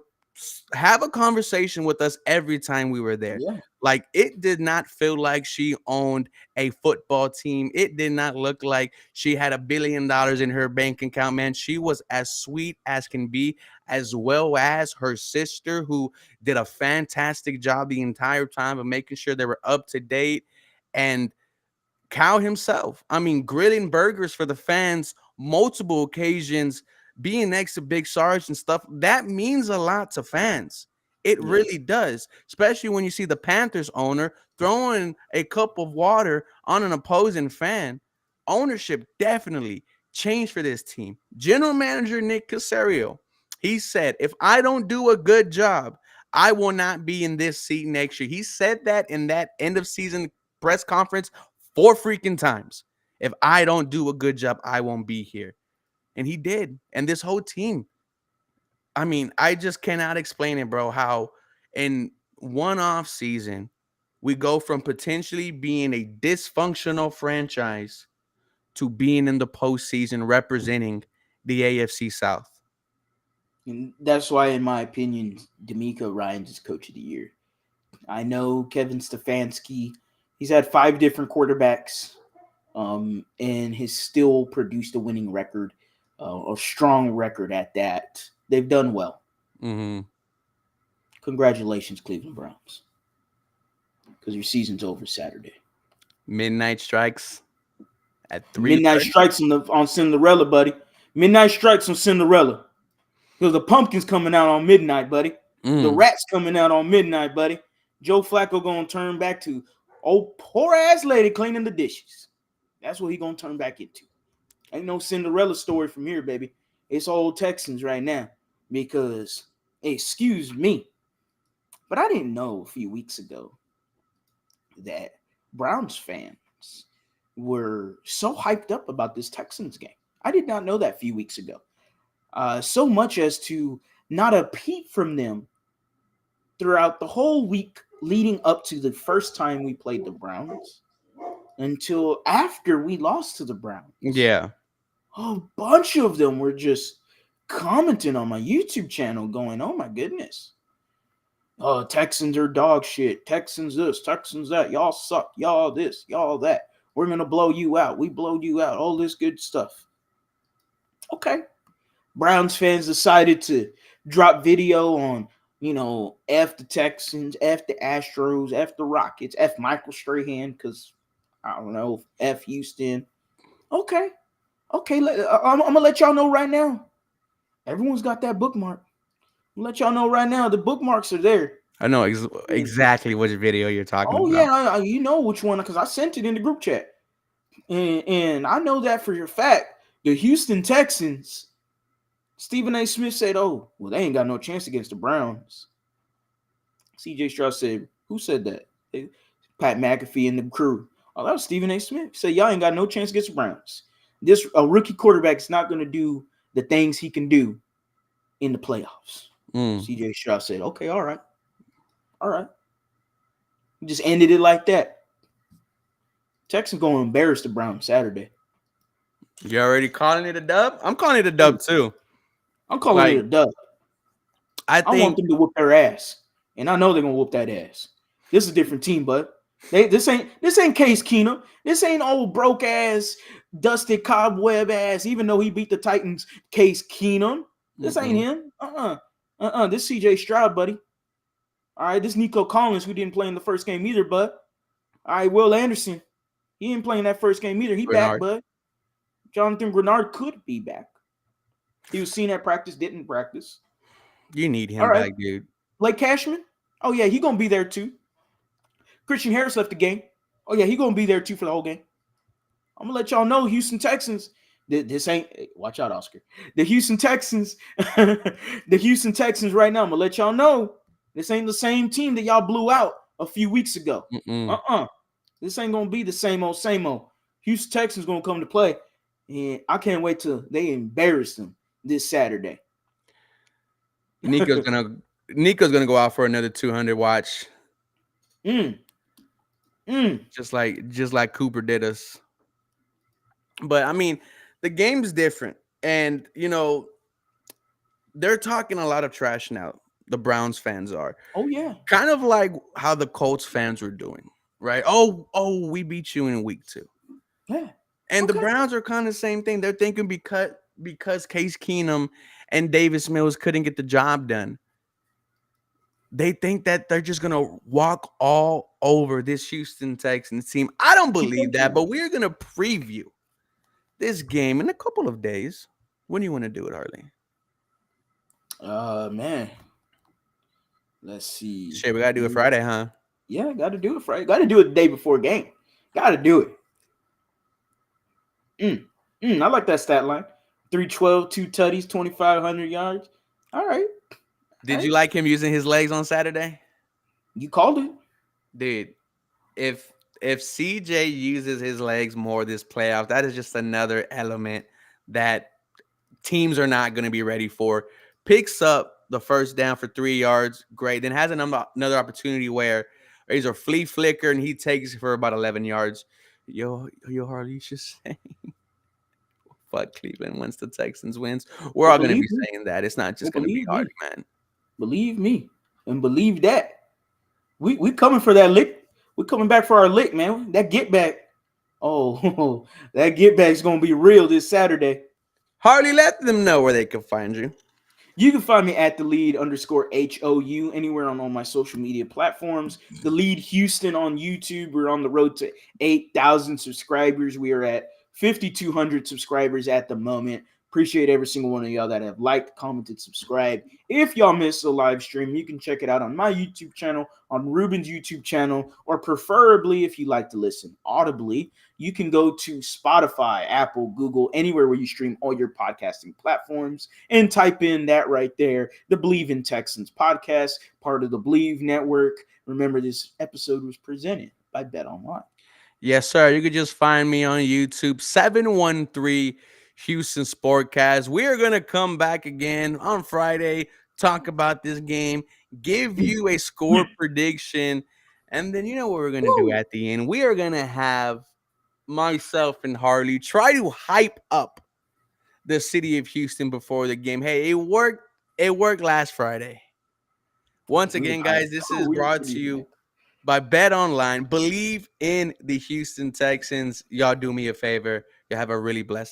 have a conversation with us every time we were there. Yeah. Like it did not feel like she owned a football team. It did not look like she had $1 billion in her bank account, man. She was as sweet as can be, as well as her sister, who did a fantastic job the entire time of making sure they were up to date. And Cal himself, I mean, grilling burgers for the fans, multiple occasions, being next to Big Sarge and stuff, that means a lot to fans. It Yeah. really does, especially when you see the Panthers owner throwing a cup of water on an opposing fan. Ownership definitely changed for this team. General manager Nick Caserio, he said, if I don't do a good job, I will not be in this seat next year. He said that in that end of season press conference 4 freaking times. If I don't do a good job, I won't be here. And he did. And this whole team, I mean, I just cannot explain it, bro, how in one off season, we go from potentially being a dysfunctional franchise to being in the postseason representing the AFC South. And that's why, in my opinion, D'Amico Ryans is coach of the year. I know Kevin Stefanski, he's had 5 different quarterbacks, and has still produced a winning record, a strong record at that. They've done well. Mm-hmm. Congratulations, Cleveland Browns, because your season's over Saturday. Midnight strikes at 3. Midnight strikes on Cinderella, buddy. Midnight strikes on Cinderella. Because the pumpkin's coming out on midnight, buddy. The rat's coming out on midnight, buddy. Joe Flacco gonna turn back to old poor ass lady cleaning the dishes. That's what he gonna turn back into. Ain't no Cinderella story from here, baby. It's old Texans right now. Because, excuse me, but I didn't know a few weeks ago that Browns fans were so hyped up about this Texans game. I did not know that a few weeks ago. So much as to not a peep from them throughout the whole week leading up to the first time we played the Browns until after we lost to the Browns. Yeah. A bunch of them were just commenting on my YouTube channel going, oh my goodness. Oh, Texans are dog shit. Texans this, Texans that. Y'all suck. Y'all this, y'all that. We're going to blow you out. We blow you out. All this good stuff. Okay. Browns fans decided to drop video on, F the Texans, F the Astros, F the Rockets, F Michael Strahan, because, I don't know, F Houston. Okay. I'm going to let y'all know right now. Everyone's got that bookmark. I'm going to let y'all know right now. The bookmarks are there. I know exactly which video you're talking about. Oh, yeah. You know which one, because I sent it in the group chat. And I know that for your fact. The Houston Texans, Stephen A. Smith said, oh, well, they ain't got no chance against the Browns. CJ Stroud said, who said that? Pat McAfee and the crew. Oh, that was Stephen A. Smith. He said, y'all ain't got no chance against the Browns. A rookie quarterback is not going to do the things he can do in the playoffs. CJ Stroud said, okay, all right. He just ended it like that. Texans going to embarrass the Browns Saturday. You already calling it a dub? I'm calling it a dub too. I'm calling it a dub. I want them to whoop their ass, and I know they're gonna whoop that ass. This is a different team, bud. This ain't Case Keenum. This ain't old broke ass, dusted cobweb ass. Even though he beat the Titans, Case Keenum. This ain't him. This CJ Stroud, buddy. All right, this Nico Collins, who didn't play in the first game either, bud. All right, Will Anderson. He didn't play in that first game either. He back, bud. Jonathan Grenard could be back. He was seen at practice, didn't practice. You need him back, dude. Blake Cashman? Oh, yeah, he going to be there too. Christian Harris left the game. Oh, yeah, he going to be there too for the whole game. I'm going to let y'all know, Houston Texans, this ain't – watch out, Oscar. The Houston Texans right now, I'm going to let y'all know, this ain't the same team that y'all blew out a few weeks ago. This ain't going to be the same old. Houston Texans going to come to play. And I can't wait till they embarrass them this Saturday. Nico's gonna go out for another 200 watch. Just like Cooper did us. But I mean, the game's different, and they're talking a lot of trash now. The Browns fans are. Oh yeah. Kind of like how the Colts fans were doing, right? Oh, we beat you in week 2. Yeah. And the Browns are kind of the same thing. They're thinking because Case Keenum and Davis Mills couldn't get the job done, they think that they're just going to walk all over this Houston Texans team. I don't believe that, but we're going to preview this game in a couple of days. When do you want to do it, Harley? Man. Let's see. Shit, we got to do it Friday, huh? Yeah, got to do it Friday. Got to do it the day before game. Got to do it. I like that stat line. 312, 2 tutties, 2,500 yards. All right. Did you like him using his legs on Saturday? You called it. Dude, if if CJ uses his legs more this playoff, that is just another element that teams are not going to be ready for. Picks up the first down for 3 yards, great. Then has another opportunity where he's a flea flicker and he takes it for about 11 yards. Yo, Harley, just saying, fuck Cleveland once the Texans wins. We're Well, all going to be believe me. saying that. It's not Well, just going to be believe Harley, me. man. Believe me. And believe that. We coming for that lick. We coming back for our lick, man. That get back. Oh, that get back is gonna be real this Saturday. Harley, let them know where they can find you. You can find me at the lead underscore HOU anywhere on all my social media platforms. The lead Houston on YouTube. We're on the road to 8,000 subscribers. We are at 5,200 subscribers at the moment. Appreciate every single one of y'all that have liked, commented, subscribed. If y'all missed the live stream, you can check it out on my YouTube channel, on Ruben's YouTube channel, or preferably if you like to listen audibly, you can go to Spotify, Apple, Google, anywhere where you stream all your podcasting platforms and type in that right there, the Believe in Texans podcast, part of the Believe Network. Remember, this episode was presented by Bet Online. Yes, sir. You can just find me on YouTube, 713 Houston Sportcast. We are going to come back again on Friday, talk about this game, give you a score prediction, and then you know what we're going to do at the end? We are going to have myself and Harley try to hype up the city of Houston before the game. Hey, it worked. It worked last Friday. Once again, guys, this is brought to you by Bet Online. Believe in the Houston Texans. Y'all do me a favor. You have a really blessed